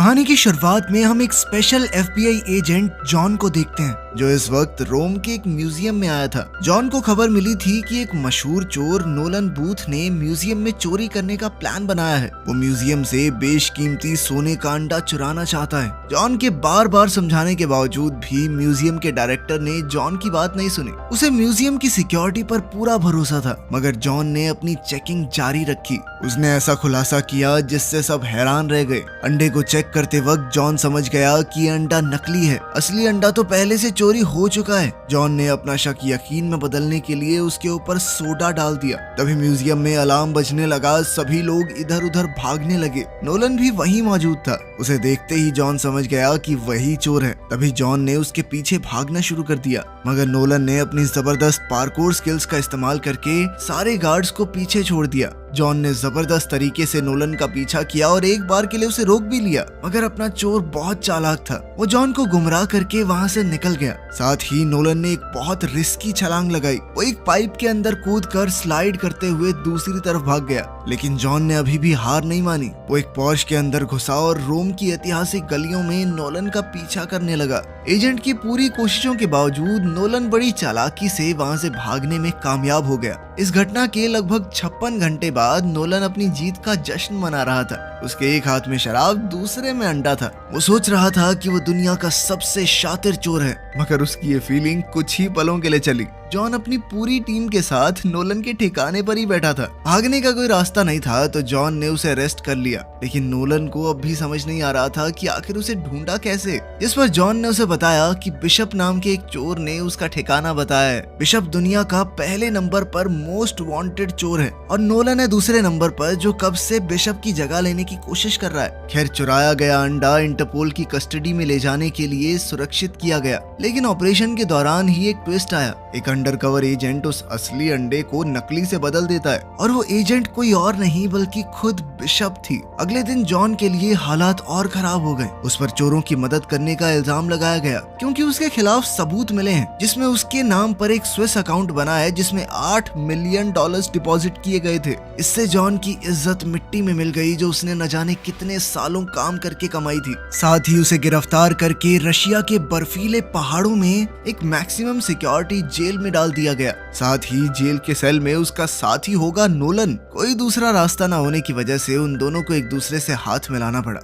कहानी की शुरुआत में हम एक स्पेशल FBI एजेंट जॉन को देखते हैं जो इस वक्त रोम के एक म्यूजियम में आया था। जॉन को खबर मिली थी कि एक मशहूर चोर नोलन बूथ ने म्यूजियम में चोरी करने का प्लान बनाया है। वो म्यूजियम से बेशकीमती सोने का अंडा चुराना चाहता है। जॉन के बार बार समझाने के बावजूद भी म्यूजियम के डायरेक्टर ने जॉन की बात नहीं सुनी। उसे म्यूजियम की सिक्योरिटी पर पूरा भरोसा था, मगर जॉन ने अपनी चेकिंग जारी रखी। उसने ऐसा खुलासा किया जिससे सब हैरान रह गए। अंडे को चेक करते वक्त जॉन समझ गया कि अंडा नकली है, असली अंडा तो पहले से चोरी हो चुका है। जॉन ने अपना शक यकीन में बदलने के लिए उसके ऊपर सोडा डाल दिया। तभी म्यूजियम में अलार्म बजने लगा, सभी लोग इधर उधर भागने लगे। नोलन भी वहीं मौजूद था। उसे देखते ही जॉन समझ गया कि वही चोर है। तभी जॉन ने उसके पीछे भागना शुरू कर दिया, मगर नोलन ने अपनी जबरदस्त पार्कोर स्किल्स का इस्तेमाल करके सारे गार्ड्स को पीछे छोड़ दिया। जॉन ने जबरदस्त तरीके से नोलन का पीछा किया और एक बार के लिए उसे रोक भी लिया, मगर अपना चोर बहुत चालाक था। वो जॉन को गुमराह करके वहां से निकल गया। साथ ही नोलन ने एक बहुत रिस्की छलांग लगाई। वो एक पाइप के अंदर कूदकर स्लाइड करते हुए दूसरी तरफ भाग गया, लेकिन जॉन ने अभी भी हार नहीं मानी। वो एक पॉर्श के अंदर घुसा और रोम की ऐतिहासिक गलियों में नोलन का पीछा करने लगा। एजेंट की पूरी कोशिशों के बावजूद नोलन बड़ी चालाकी से वहां से भागने में कामयाब हो गया। इस घटना के लगभग 56 घंटे बाद नोलन अपनी जीत का जश्न मना रहा था। उसके एक हाथ में शराब, दूसरे में अंडा था। वो सोच रहा था कि वो दुनिया का सबसे शातिर चोर है, मगर उसकी ये फीलिंग कुछ ही पलों के लिए चली। जॉन अपनी पूरी टीम के साथ नोलन के ठिकाने पर ही बैठा था। भागने का कोई रास्ता नहीं था तो जॉन ने उसे अरेस्ट कर लिया, लेकिन नोलन को अब भी समझ नहीं आ रहा था कि आखिर उसे ढूंढा कैसे। जिस पर जॉन ने उसे बताया कि बिशप नाम के एक चोर ने उसका ठिकाना बताया है। बिशप दुनिया का पहले नंबर पर मोस्ट वांटेड चोर है और नोलन है दूसरे नंबर पर, जो कब से बिशप की जगह लेने की कोशिश कर रहा है। खैर, चुराया गया अंडा इंटरपोल की कस्टडी में ले जाने के लिए सुरक्षित किया गया, लेकिन ऑपरेशन के दौरान ही एक ट्विस्ट आया। एक अंडरकवर एजेंट उस असली अंडे को नकली से बदल देता है और वो एजेंट कोई और नहीं बल्कि खुद बिशप थी। अगले दिन जॉन के लिए हालात और खराब हो गए। उस पर चोरों की मदद करने का इल्जाम लगाया गया क्योंकि उसके खिलाफ सबूत मिले हैं, जिसमें उसके नाम पर एक स्विस अकाउंट बना है जिसमें $8 मिलियन डिपॉजिट किए गए थे। इससे जॉन की इज्जत मिट्टी में मिल गई जो उसने न जाने कितने सालों काम करके कमाई थी। साथ ही उसे गिरफ्तार करके रशिया के बर्फीले पहाड़ों में एक मैक्सिमम सिक्योरिटी जेल में डाल दिया गया। साथ ही जेल के सेल में उसका साथी होगा नोलन। कोई दूसरा रास्ता न होने की वजह से उन दोनों को एक दूसरे से हाथ मिलाना पड़ा।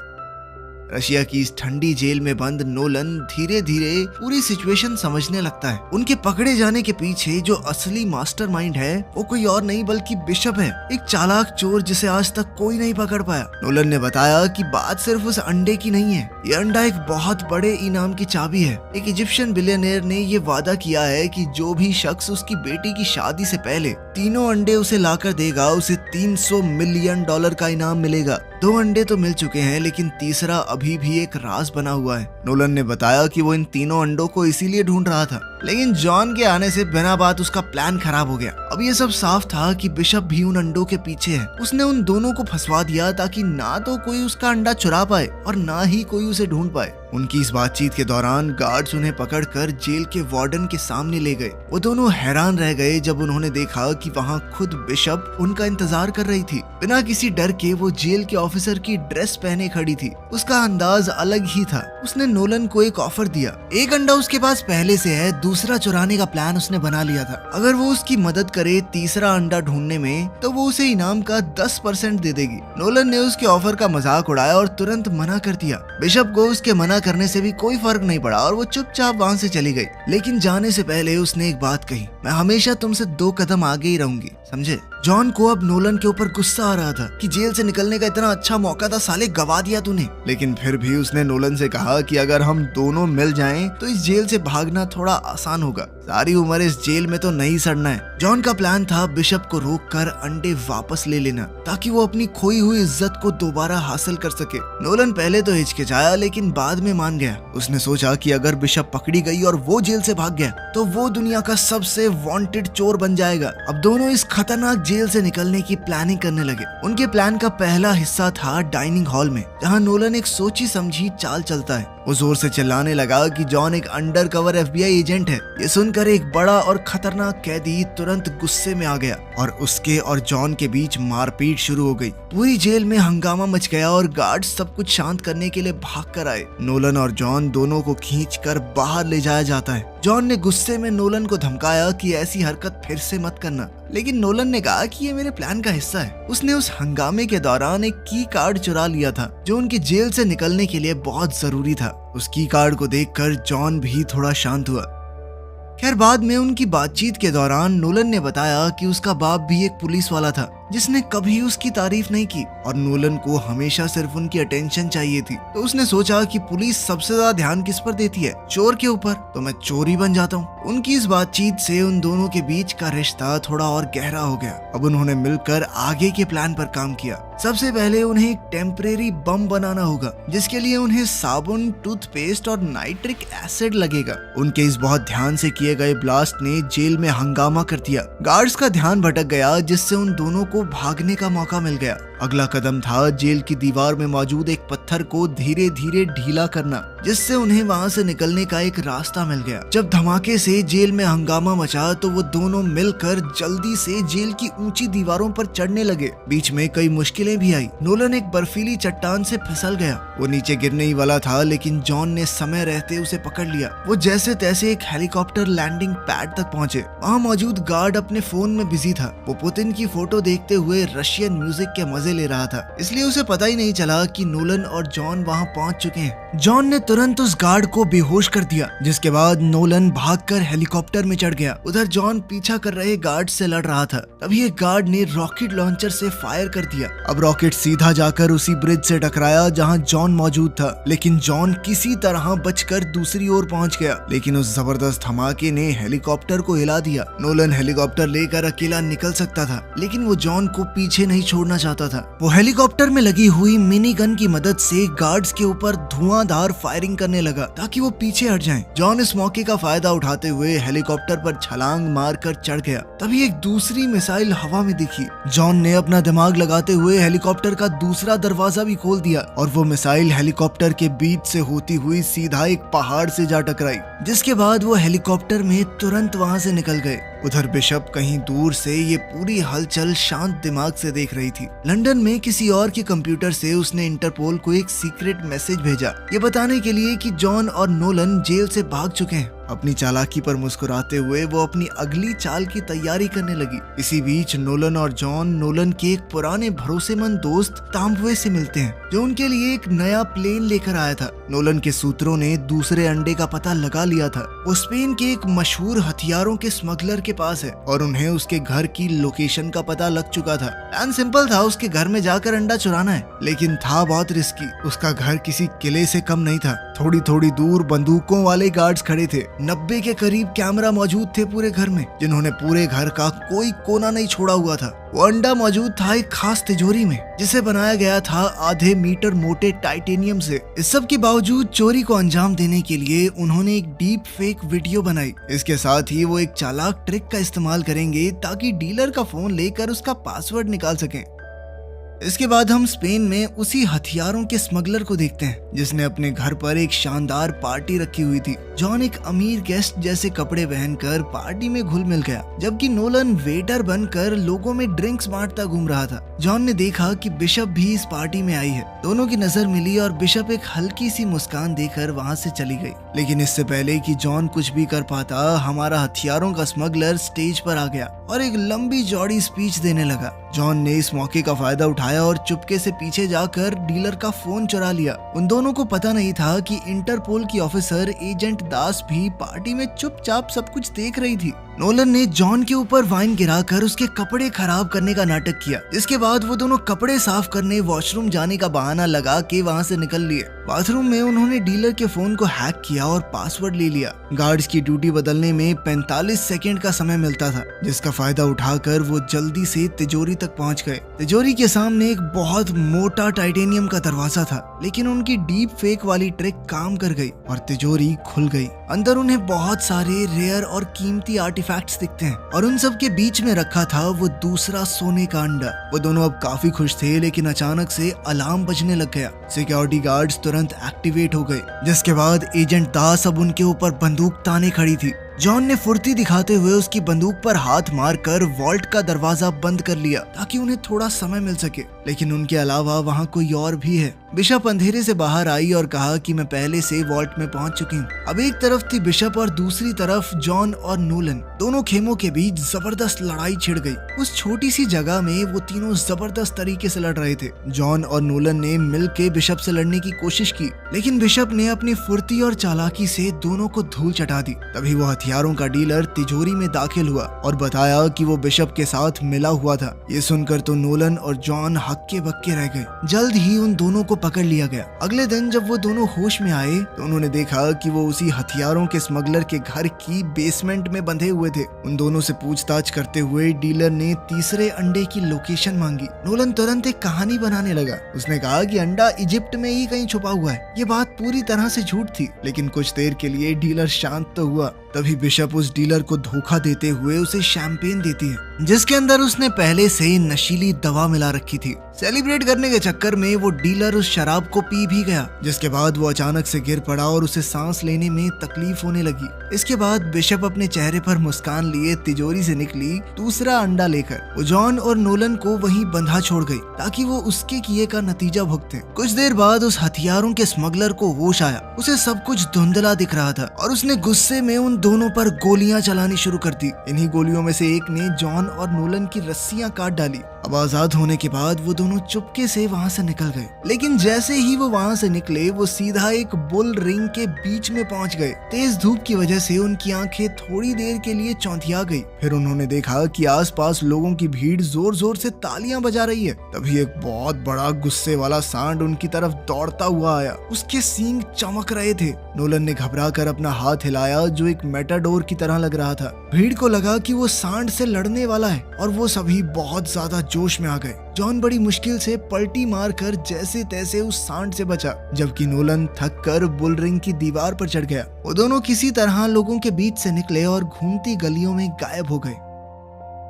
रशिया की इस ठंडी जेल में बंद नोलन धीरे धीरे पूरी सिचुएशन समझने लगता है। उनके पकड़े जाने के पीछे जो असली मास्टरमाइंड है वो कोई और नहीं बल्कि बिशप है, एक चालाक चोर जिसे आज तक कोई नहीं पकड़ पाया। नोलन ने बताया कि बात सिर्फ उस अंडे की नहीं है, ये अंडा एक बहुत बड़े इनाम की चाबी है। एक इजिप्शियन बिलियनियर ने ये वादा किया है कि जो भी शख्स उसकी बेटी की शादी से पहले तीनों अंडे उसे लाकर देगा, उसे $300 मिलियन का इनाम मिलेगा। 2 अंडे तो मिल चुके हैं, लेकिन तीसरा अभी भी एक राज बना हुआ है। नोलन ने बताया कि वो इन तीनों अंडों को इसीलिए ढूंढ रहा था, लेकिन जॉन के आने से बिना बात उसका प्लान खराब हो गया। अब ये सब साफ था कि बिशप भी उन अंडों के पीछे है। उसने उन दोनों को फंसवा दिया ताकि ना तो कोई उसका अंडा चुरा पाए और ना ही कोई उसे ढूंढ पाए। उनकी इस बातचीत के दौरान गार्ड्स उन्हें पकड़कर जेल के वार्डन के सामने ले गए। वो दोनों हैरान रह गए जब उन्होंने देखा कि वहाँ खुद बिशप उनका इंतजार कर रही थी। बिना किसी डर के वो जेल के ऑफिसर की ड्रेस पहने खड़ी थी। उसका अंदाज अलग ही था। उसने नोलन को एक ऑफर दिया। एक अंडा उसके पास पहले से है, दूसरा चुराने का प्लान उसने बना लिया था। अगर वो उसकी मदद करे तीसरा अंडा ढूंढने में तो वो उसे इनाम का 10% दे देगी। नोलन ने उसके ऑफर का मजाक उड़ाया और तुरंत मना कर दिया। बिशप को उसके मना करने से भी कोई फर्क नहीं पड़ा और वो चुपचाप वहाँ से चली गई। लेकिन जाने से पहले उसने एक बात कही, मैं हमेशा तुमसे 2 कदम आगे ही रहूंगी, समझे? जॉन को अब नोलन के ऊपर गुस्सा आ रहा था कि जेल से निकलने का इतना अच्छा मौका था, साले गवा दिया तूने। लेकिन फिर भी उसने नोलन से कहा कि अगर हम दोनों मिल जाएं तो इस जेल से भागना थोड़ा आसान होगा। सारी उम्र इस जेल में तो नहीं सड़ना है। जॉन का प्लान था बिशप को रोककर अंडे वापस ले लेना ताकि वो अपनी खोई हुई इज्जत को दोबारा हासिल कर सके। नोलन पहले तो हिचकिचाया लेकिन बाद में मान गया। उसने सोचा कि अगर बिशप पकड़ी गई और वो जेल से भाग गया तो वो दुनिया का सबसे वांटेड चोर बन जाएगा। अब दोनों इस खतरनाक जेल से निकलने की प्लानिंग करने लगे। उनके प्लान का पहला हिस्सा था डाइनिंग हॉल में, जहाँ नोलन एक सोची समझी चाल चलता है। वो जोर से चिल्लाने लगा कि जॉन एक अंडरकवर एफबीआई एजेंट है। ये सुनकर एक बड़ा और खतरनाक कैदी तुरंत गुस्से में आ गया और उसके और जॉन के बीच मारपीट शुरू हो गई। पूरी जेल में हंगामा मच गया और गार्ड्स सब कुछ शांत करने के लिए भाग कर आए। नोलन और जॉन दोनों को खींचकर बाहर ले जाया जाता है। जॉन ने गुस्से में नोलन को धमकाया कि ऐसी हरकत फिर से मत करना, लेकिन नोलन ने कहा कि ये मेरे प्लान का हिस्सा है। उसने उस हंगामे के दौरान एक की कार्ड चुरा लिया था जो उनकी जेल से निकलने के लिए बहुत जरूरी था। उस की कार्ड को देखकर जॉन भी थोड़ा शांत हुआ। खैर बाद में उनकी बातचीत के दौरान नोलन ने बताया कि उसका बाप भी एक पुलिस वाला था जिसने कभी उसकी तारीफ नहीं की और नोलन को हमेशा सिर्फ उनकी अटेंशन चाहिए थी। तो उसने सोचा कि पुलिस सबसे ज्यादा ध्यान किस पर देती है, चोर के ऊपर, तो मैं चोर ही बन जाता हूँ। उनकी इस बातचीत से उन दोनों के बीच का रिश्ता थोड़ा और गहरा हो गया। अब उन्होंने मिलकर आगे के प्लान पर काम किया। सबसे पहले उन्हें एक टेम्परेरी बम बनाना होगा जिसके लिए उन्हें साबुन, टूथपेस्ट और नाइट्रिक एसिड लगेगा। उनके इस बहुत ध्यान से किए गए ब्लास्ट ने जेल में हंगामा कर दिया। गार्ड्स का ध्यान भटक गया जिससे उन दोनों को भागने का मौका मिल गया। अगला कदम था जेल की दीवार में मौजूद एक पत्थर को धीरे धीरे ढीला करना जिससे उन्हें वहां से निकलने का एक रास्ता मिल गया। जब धमाके से जेल में हंगामा मचा तो वो दोनों मिलकर जल्दी से जेल की ऊंची दीवारों पर चढ़ने लगे। बीच में कई मुश्किलें भी आई। नोलन एक बर्फीली चट्टान से फिसल गया। वो नीचे गिरने ही वाला था लेकिन जॉन ने समय रहते उसे पकड़ लिया। वो जैसे तैसे एक हेलीकॉप्टर लैंडिंग पैड तक पहुंचे। वहाँ मौजूद गार्ड अपने फोन में बिजी था। वो पुतिन की फोटो देखते हुए रशियन म्यूजिक के मजे ले रहा था, इसलिए उसे पता ही नहीं चला कि नोलन और जॉन वहाँ पहुंच चुके हैं। जॉन ने तुरंत उस गार्ड को बेहोश कर दिया जिसके बाद नोलन भागकर हेलीकॉप्टर में चढ़ गया। उधर जॉन पीछा कर रहे गार्ड से लड़ रहा था। तभी एक गार्ड ने रॉकेट लॉन्चर से फायर कर दिया। अब रॉकेट सीधा जाकर उसी ब्रिज से टकराया जहां जॉन मौजूद था, लेकिन जॉन किसी तरह बचकर दूसरी ओर पहुंच गया। लेकिन उस जबरदस्त धमाके ने हेलीकॉप्टर को हिला दिया। नोलन हेलीकॉप्टर लेकर अकेला निकल सकता था लेकिन वो जॉन को पीछे नहीं छोड़ना चाहता था। वो हेलीकॉप्टर में लगी हुई मिनी गन की मदद से गार्ड्स के ऊपर धुआंधार फायरिंग करने लगा ताकि वो पीछे हट जाएं। जॉन इस मौके का फायदा उठाते हुए हेलीकॉप्टर पर छलांग मारकर चढ़ गया। तभी एक दूसरी मिसाइल हवा में दिखी। जॉन ने अपना दिमाग लगाते हुए हेलीकॉप्टर का दूसरा दरवाजा भी खोल दिया और वो मिसाइल हेलीकॉप्टर के बीच से होती हुई सीधा एक पहाड़ से जा टकराई, जिसके बाद वो हेलीकॉप्टर में तुरंत वहां से निकल गए। उधर बिशप कहीं दूर से ये पूरी हलचल शांत दिमाग से देख रही थी। लंदन में किसी और के कंप्यूटर से उसने इंटरपोल को एक सीक्रेट मैसेज भेजा, ये बताने के लिए कि जॉन और नोलन जेल से भाग चुके हैं। अपनी चालाकी पर मुस्कुराते हुए वो अपनी अगली चाल की तैयारी करने लगी। इसी बीच नोलन और जॉन नोलन के एक पुराने भरोसेमंद दोस्त तांबवे से मिलते हैं जो उनके लिए एक नया प्लेन लेकर आया था। नोलन के सूत्रों ने दूसरे अंडे का पता लगा लिया था। वो स्पेन के एक मशहूर हथियारों के स्मगलर के पास है और उन्हें उसके घर की लोकेशन का पता लग चुका था। प्लान सिंपल था, उसके घर में जाकर अंडा चुराना है, लेकिन था बहुत रिस्की। उसका घर किसी किले से कम नहीं था। थोड़ी थोड़ी दूर बंदूकों वाले गार्ड्स खड़े थे। 90 के करीब कैमरा मौजूद थे पूरे घर में, जिन्होंने पूरे घर का कोई कोना नहीं छोड़ा हुआ था। वो अंडा मौजूद था एक खास तिजोरी में जिसे बनाया गया था आधे मीटर मोटे टाइटेनियम से। इस सब के बावजूद चोरी को अंजाम देने के लिए उन्होंने एक डीप फेक वीडियो बनाई। इसके साथ ही वो एक चालाक ट्रिक का इस्तेमाल करेंगे ताकि डीलर का फोन लेकर उसका पासवर्ड निकाल सकें। इसके बाद हम स्पेन में उसी हथियारों के स्मगलर को देखते हैं जिसने अपने घर पर एक शानदार पार्टी रखी हुई थी। जॉन एक अमीर गेस्ट जैसे कपड़े पहनकर पार्टी में घुल मिल गया, जबकि नोलन वेटर बनकर लोगों में ड्रिंक्स बांटता घूम रहा था। जॉन ने देखा कि बिशप भी इस पार्टी में आई है। दोनों की नजर मिली और बिशप एक हल्की सी मुस्कान देकर वहां से चली गई। लेकिन इससे पहले कि जॉन कुछ भी कर पाता, हमारा हथियारों का स्मगलर स्टेज पर आ गया और एक लंबी चौड़ी स्पीच देने लगा। जॉन ने इस मौके का फायदा उठाया और चुपके से पीछे जाकर डीलर का फोन चुरा लिया। उन दोनों को पता नहीं था कि इंटरपोल की ऑफिसर एजेंट दास भी पार्टी में चुपचाप सब कुछ देख रही थी। नोलन ने जॉन के ऊपर वाइन गिराकर उसके कपड़े खराब करने का नाटक किया। इसके बाद वो दोनों कपड़े साफ करने वॉशरूम जाने का बहाना लगा के वहाँ से निकल लिए। बाथरूम में उन्होंने डीलर के फोन को हैक किया और पासवर्ड ले लिया। गार्ड्स की ड्यूटी बदलने में 45 सेकंड का समय मिलता था, जिसका फायदा उठाकर वो जल्दी से तिजोरी तक पहुंच गए। तिजोरी के सामने एक बहुत मोटा टाइटेनियम का दरवाजा था, लेकिन उनकी डीप फेक वाली ट्रिक काम कर गई और तिजोरी खुल गई। अंदर उन्हें बहुत सारे रेयर और कीमती आर्टिफैक्ट आर्टिफैक्ट्स दिखते हैं और उन सब के बीच में रखा था वो दूसरा सोने का अंडा। वो दोनों अब काफी खुश थे, लेकिन अचानक से अलार्म बजने लग गया। सिक्योरिटी गार्ड्स तुरंत एक्टिवेट हो गए, जिसके बाद एजेंट दास अब उनके ऊपर बंदूक ताने खड़ी थी। जॉन ने फुर्ती दिखाते हुए उसकी बंदूक पर हाथ मारकर वॉल्ट का दरवाजा बंद कर लिया ताकि उन्हें थोड़ा समय मिल सके, लेकिन उनके अलावा वहाँ कोई और भी है। बिशप अंधेरे से बाहर आई और कहा कि मैं पहले से वॉल्ट में पहुंच चुकी हूँ। अब एक तरफ थी बिशप और दूसरी तरफ जॉन और नोलन। दोनों खेमों के बीच जबरदस्त लड़ाई छिड़ गई। उस छोटी सी जगह में वो तीनों जबरदस्त तरीके से लड़ रहे थे। जॉन और नोलन ने मिलकर बिशप से लड़ने की कोशिश की, लेकिन बिशप ने अपनी फुर्ती और चालाकी से दोनों को धूल चटा दी। तभी वो हथियारों का डीलर तिजोरी में दाखिल हुआ और बताया कि वो बिशप के साथ मिला हुआ था। ये सुनकर तो नोलन और जॉन हक्के बक्के रह गए। जल्द ही उन दोनों को पकड़ लिया गया। अगले दिन जब वो दोनों होश में आए तो उन्होंने देखा कि वो उसी हथियारों के स्मगलर के घर की बेसमेंट में बंधे हुए थे। उन दोनों से पूछताछ करते हुए डीलर ने तीसरे अंडे की लोकेशन मांगी। नोलन तुरंत एक कहानी बनाने लगा। उसने कहा कि अंडा इजिप्ट में ही कहीं छुपा हुआ है। ये बात पूरी तरह से झूठ थी, लेकिन कुछ देर के लिए डीलर शांत तो हुआ। तभी बिशप उस डीलर को धोखा देते हुए उसे शैंपेन देती है, जिसके अंदर उसने पहले से नशीली दवा मिला रखी थी। सेलिब्रेट करने के चक्कर में वो डीलर उस शराब को पी भी गया, जिसके बाद वो अचानक से गिर पड़ा और उसे सांस लेने में तकलीफ होने लगी। इसके बाद बिशप अपने चेहरे पर मुस्कान लिए तिजोरी से निकली दूसरा अंडा लेकर। वो जॉन और नोलन को वहीं बंधा छोड़ गई ताकि वो उसके किए का नतीजा भुगते। कुछ देर बाद उस हथियारों के स्मगलर को होश आया। उसे सब कुछ धुंधला दिख रहा था और उसने गुस्से में उन दोनों पर गोलियां चलानी शुरू कर दी। इन्हीं गोलियों में से एक ने जॉन और नोलन की रस्सियां काट डाली। अब आजाद होने के बाद वो दोनों चुपके से वहां से निकल गए, लेकिन जैसे ही वो वहां से निकले वो सीधा एक बुल रिंग के बीच में पहुंच गए। तेज धूप की वजह से उनकी आंखें थोड़ी देर के लिए चौंधिया गई। फिर उन्होंने देखा कि आसपास लोगों की भीड़ जोर जोर से तालियां बजा रही है। तभी एक बहुत बड़ा गुस्से वाला सांड उनकी तरफ दौड़ता हुआ आया। उसके सींग चमक रहे थे। नोलन ने घबरा कर अपना हाथ हिलाया, जो एक मेटाडोर की तरह लग रहा था। भीड़ को लगा कि वो सांड से लड़ने वाला है और वो सभी बहुत ज्यादा जोश में आ गए। जॉन बड़ी मुश्किल से पलटी मारकर जैसे तैसे उस सांड से बचा, जबकि नोलन थक कर बुल रिंग की दीवार पर चढ़ गया। वो दोनों किसी तरह लोगों के बीच से निकले और घूमती गलियों में गायब हो गए।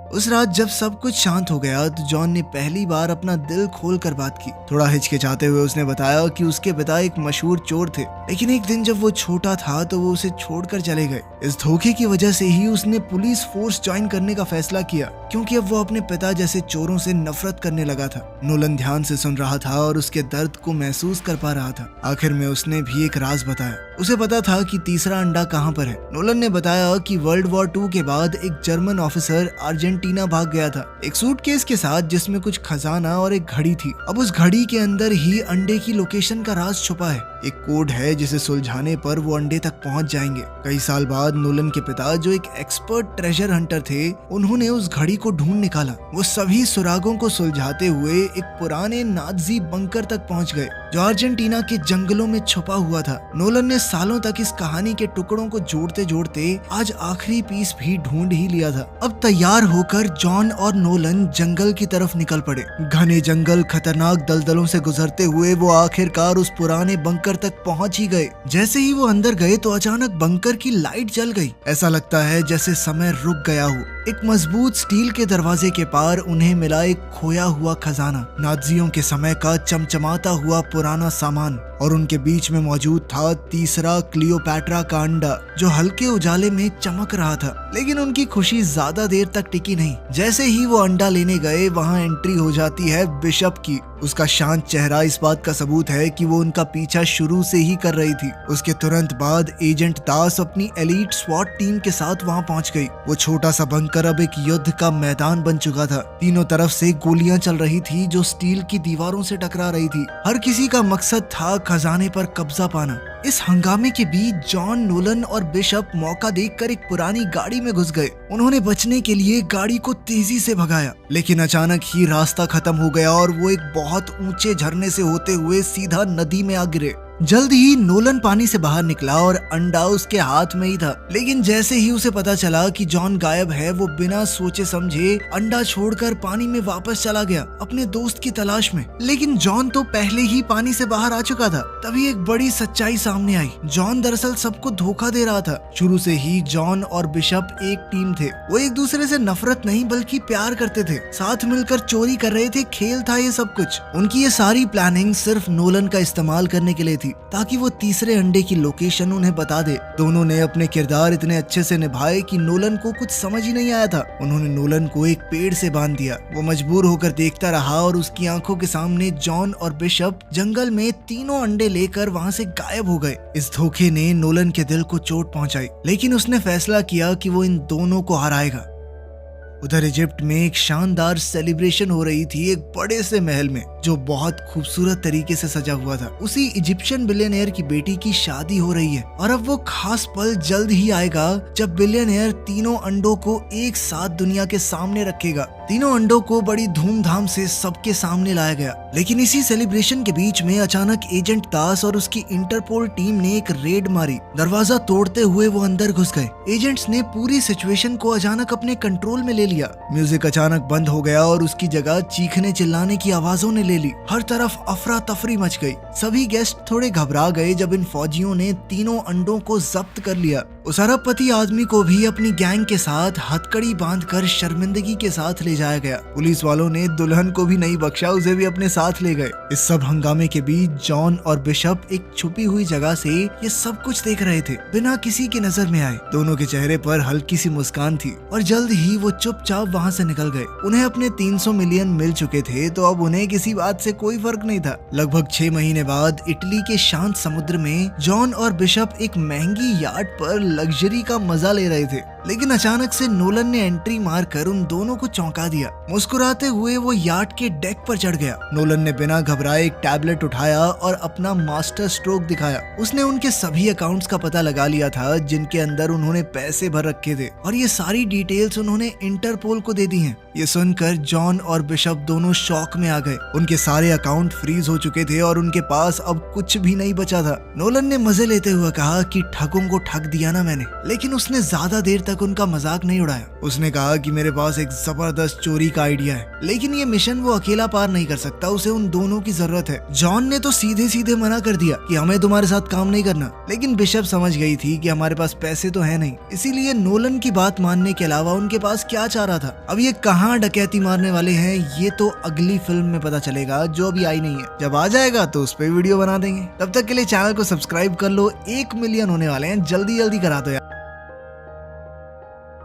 उस रात जब सब कुछ शांत हो गया तो जॉन ने पहली बार अपना दिल खोल कर बात की। थोड़ा हिचकिचाते हुए उसने बताया कि उसके पिता एक मशहूर चोर थे, लेकिन एक दिन जब वो छोटा था तो वो उसे छोड़कर चले गए। इस धोखे की वजह से ही उसने पुलिस फोर्स ज्वाइन करने का फैसला किया, क्योंकि अब वो अपने पिता जैसे चोरों से नफरत करने लगा था। नोलन ध्यान से सुन रहा था और उसके दर्द को महसूस कर पा रहा था। आखिर में उसने भी एक राज बताया। उसे पता था कि तीसरा अंडा कहाँ पर है। नोलन ने बताया कि वर्ल्ड वॉर 2 के बाद एक जर्मन ऑफिसर अर्जेंटीना भाग गया था, एक सूटकेस के साथ जिसमें कुछ खजाना और एक घड़ी थी। अब उस घड़ी के अंदर ही अंडे की लोकेशन का राज छुपा है। एक कोड है जिसे सुलझाने पर वो अंडे तक पहुंच जाएंगे। कई साल बाद नोलन के पिता, जो एक एक्सपर्ट ट्रेजर हंटर थे, उन्होंने उस घड़ी को ढूंढ निकाला। वो सभी सुरागों को सुलझाते हुए एक पुराने नाजी बंकर तक पहुंच गए, जो अर्जेंटीना के जंगलों में छुपा हुआ था। नोलन ने सालों तक इस कहानी के टुकड़ों को जोड़ते जोड़ते आज आखिरी पीस भी ढूंढ ही लिया था। अब तैयार होकर जॉन और नोलन जंगल की तरफ निकल पड़े। घने जंगल, खतरनाक दलदलों से गुजरते हुए वो आखिरकार उस पुराने बंकर तक पहुंच ही गए। जैसे ही वो अंदर गए तो अचानक बंकर की लाइट जल गई। ऐसा लगता है जैसे समय रुक गया हो। एक मजबूत स्टील के दरवाजे के पार उन्हें मिला एक खोया हुआ खजाना, नाजियों के समय का चमचमाता हुआ पुराना सामान, और उनके बीच में मौजूद था तीसरा क्लियोपैट्रा का अंडा, जो हल्के उजाले में चमक रहा था। लेकिन उनकी खुशी ज्यादा देर तक टिकी नहीं। जैसे ही वो अंडा लेने गए, वहां एंट्री हो जाती है बिशप की। उसका शांत चेहरा इस बात का सबूत है कि वो उनका पीछा शुरू से ही कर रही थी। उसके तुरंत बाद एजेंट दास अपनी एलीट स्वाट टीम के साथ वहां पहुंच गई। वो छोटा सा बंकर अब एक युद्ध का मैदान बन चुका था। तीनों तरफ से गोलियां चल रही थी जो स्टील की दीवारों से टकरा रही थी। हर किसी का मकसद था खजाने पर कब्जा पाना। इस हंगामे के बीच जॉन, नोलन और बिशप मौका देखकर एक पुरानी गाड़ी में घुस गए। उन्होंने बचने के लिए गाड़ी को तेजी से भगाया, लेकिन अचानक ही रास्ता खत्म हो गया और वो एक बहुत ऊंचे झरने से होते हुए सीधा नदी में आ गिरे। जल्द ही नोलन पानी से बाहर निकला और अंडा उसके हाथ में ही था, लेकिन जैसे ही उसे पता चला कि जॉन गायब है, वो बिना सोचे समझे अंडा छोड़कर पानी में वापस चला गया अपने दोस्त की तलाश में। लेकिन जॉन तो पहले ही पानी से बाहर आ चुका था। तभी एक बड़ी सच्चाई सामने आई। जॉन दरअसल सबको धोखा दे रहा था। शुरू से ही जॉन और बिशप एक टीम थे। वो एक दूसरे से नफरत नहीं बल्कि प्यार करते थे, साथ मिलकर चोरी कर रहे थे। खेल था ये सब कुछ। उनकी ये सारी प्लानिंग सिर्फ नोलन का इस्तेमाल करने के लिए थी, ताकि वो तीसरे अंडे की लोकेशन उन्हें बता दे। दोनों ने अपने किरदार इतने अच्छे से निभाए कि नोलन को कुछ समझ ही नहीं आया था। उन्होंने नोलन को एक पेड़ से बांध दिया। वो मजबूर होकर देखता रहा और उसकी आंखों के सामने जॉन और बिशप जंगल में तीनों अंडे लेकर वहां से गायब हो गए। इस धोखे ने नोलन के दिल को चोट पहुंचाई, लेकिन उसने फैसला किया कि वो इन दोनों को हराएगा। उधर इजिप्ट में एक शानदार सेलिब्रेशन हो रही थी एक बड़े से महल में, जो बहुत खूबसूरत तरीके से सजा हुआ था। उसी इजिप्शियन बिलियनियर की बेटी की शादी हो रही है और अब वो खास पल जल्द ही आएगा जब बिलियनियर तीनों अंडों को एक साथ दुनिया के सामने रखेगा। तीनों अंडों को बड़ी धूमधाम से सबके सामने लाया गया। लेकिन इसी सेलिब्रेशन के बीच में अचानक एजेंट दास और उसकी इंटरपोल टीम ने एक रेड मारी। दरवाजा तोड़ते हुए वो अंदर घुस गए। एजेंट्स ने पूरी सिचुएशन को अचानक अपने कंट्रोल में ले लिया। म्यूजिक अचानक बंद हो गया और उसकी जगह चीखने चिल्लाने की आवाजों ने ले ली। हर तरफ अफरा तफरी मच गई। सभी गेस्ट थोड़े घबरा गए जब इन फौजियों ने तीनों अंडों को जब्त कर लिया। उस अरबपति आदमी को भी अपनी गैंग के साथ हथकड़ी बांधकर शर्मिंदगी के साथ ले जाया गया। पुलिस वालों ने दुल्हन को भी नहीं बख्शा, उसे भी अपने साथ ले गए। इस सब हंगामे के बीच जॉन और बिशप एक छुपी हुई जगह से ये सब कुछ देख रहे थे, बिना किसी की नजर में आए। दोनों के चेहरे पर हल्की सी मुस्कान थी और जल्द ही वो चुपचाप वहाँ से निकल गए। उन्हें अपने 300 मिलियन मिल चुके थे, तो अब उन्हें किसी बात से कोई फर्क नहीं था। लगभग 6 महीने बाद इटली के शांत समुद्र में जॉन और बिशप एक महंगी याट पर लग्जरी का मजा ले रहे थे। लेकिन अचानक से नोलन ने एंट्री मारकर उन दोनों को चौंका दिया। मुस्कुराते हुए वो याट के डेक पर चढ़ गया। नोलन ने बिना घबराए एक टैबलेट उठाया और अपना मास्टर स्ट्रोक दिखाया। उसने उनके सभी अकाउंट्स का पता लगा लिया था जिनके अंदर उन्होंने पैसे भर रखे थे, और ये सारी डिटेल्स उन्होंने इंटरपोल को दे दी हैं। ये सुनकर जॉन और बिशप दोनों शॉक में आ गए। उनके सारे अकाउंट फ्रीज हो चुके थे और उनके पास अब कुछ भी नहीं बचा था। नोलन ने मजे लेते हुए कहा कि ठगों को ठग दिया ना मैंने, लेकिन उसने ज्यादा देर तक उनका मजाक नहीं उड़ाया। उसने कहा कि मेरे पास एक जबरदस्त चोरी का आइडिया है, लेकिन ये मिशन वो अकेला पार नहीं कर सकता, उसे उन दोनों की जरूरत है। जॉन ने तो सीधे सीधे मना कर दिया कि हमें तुम्हारे साथ काम नहीं करना, लेकिन बिशप समझ गई थी कि हमारे पास पैसे तो है नहीं, इसीलिए नोलन की बात मानने के अलावा उनके पास क्या चाह रहा था। अब ये कहाँ डकैती मारने वाले हैं ये तो अगली फिल्म में पता चलेगा, जो अभी आई नहीं है। जब आ जाएगा तो उस पर वीडियो बना देंगे। तब तक के लिए चैनल को सब्सक्राइब कर लो, 1 मिलियन होने वाले हैं, जल्दी जल्दी करा दो यार।